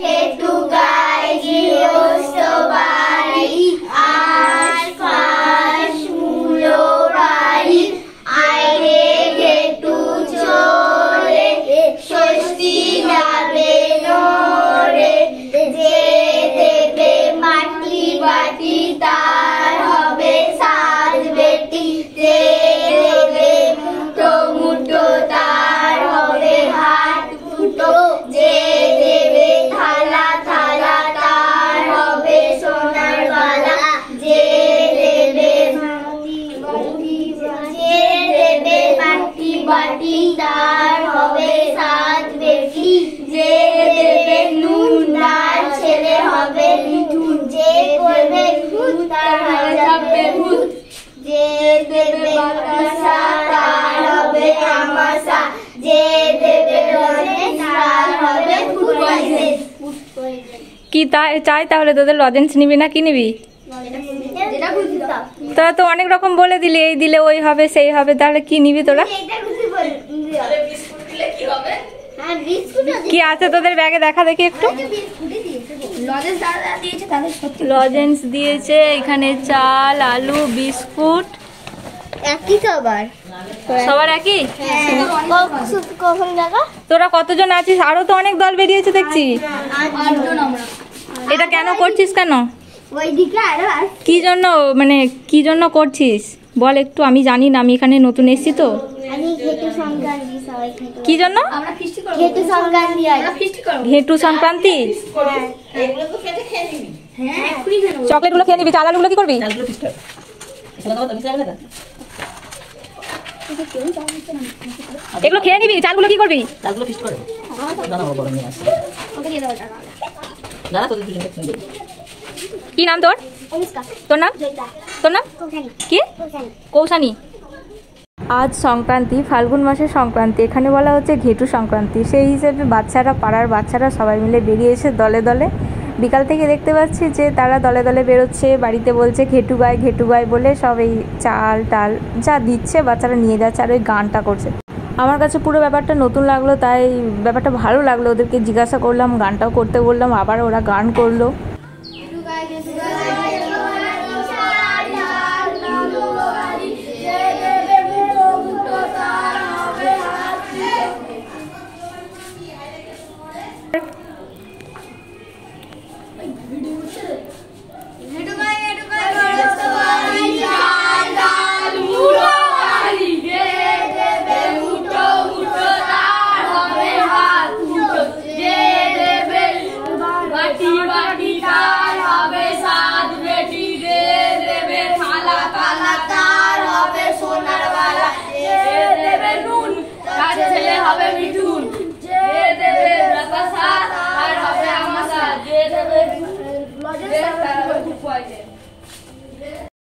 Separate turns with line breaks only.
ঘেটু গায় গৃহস্থ বাড়ি, আশপাশ মূলো বাড়ি, আইরে ঘেটু চলে, ষষ্ঠী যাবে নরে, যে দেবে মাটি বাটি তার হবে সাত বেটি, যে দেবে মুঠো মুঠো তার হবে হাত ফুটো, যে দেবে থালা থালা তার হবে সোনার বালা, যে দেবে মাটি বাটি তার হবে সাত বেটি, যে দেবে নুন তার ছেলে হবে মিঠুন, যে করবে ভূত তার হবে ভূত, যে দেবে বাতাসা তার হবে আমাশা, যে দেবে লজেন্স তার হবে ফুড পয়জন।
কি চাই তাহলে তোদের? লজেন্স নিবি না কি নিবি? তোরা তো অনেক রকম বলে দিলি, এই দিলে ওই হবে সেই হবে, তাহলে কি নিবি তোরা? কি আছে তোদের ব্যাগে দেখা দেখি একটু। লজেন্স দিয়েছে, এখানে চাল আলু বিস্কুট।
একই
সবার একই? তোরা কতজন আছিস? আরো তো অনেক দল বেরিয়েছে দেখছি। এটা কেন করছিস? কেন কি জন্য, মানে কি জন্য করছিস বল একটু? আমি জানি না, আমি এখানে নতুন এসেছি তো। কি জন্য? ঘেটু সংক্রান্তি। চকলেট গুলো খেয়ে নিবি, চাল আলুগুলো কি করবি? এগুলো খেয়ে নিবি, চালগুলো কি করবি? কি নাম তোর? তোর নাম? তোর নাম কি? কৌশানী। আজ সংক্রান্তি, ফাল্গুন মাসের সংক্রান্তি। এখানে বলা হচ্ছে ঘেটু সংক্রান্তি। সেই হিসেবে বাচ্চারা, পাড়ার বাচ্চারা সবাই মিলে বেরিয়েছে দলে দলে। বিকাল থেকে দেখতে পাচ্ছি যে তারা দলে দলে বেরোচ্ছে, বাড়িতে বলছে ঘেটু গায় বলে সব এই চাল টাল যা দিচ্ছে বাচ্চারা নিয়ে যাচ্ছে, আর ওই গানটা করছে। আমার কাছে পুরো ব্যাপারটা নতুন লাগলো, তাই ব্যাপারটা ভালো লাগলো। ওদেরকে জিজ্ঞাসা করলাম, গানটাও করতে বললাম, আবার ওরা গান করলো।
হবে মিঠুন, যে দেবে বাতাসা আর হবে আমাশা, যে দেবে লজেন্স তার হবে ফুড পয়জন।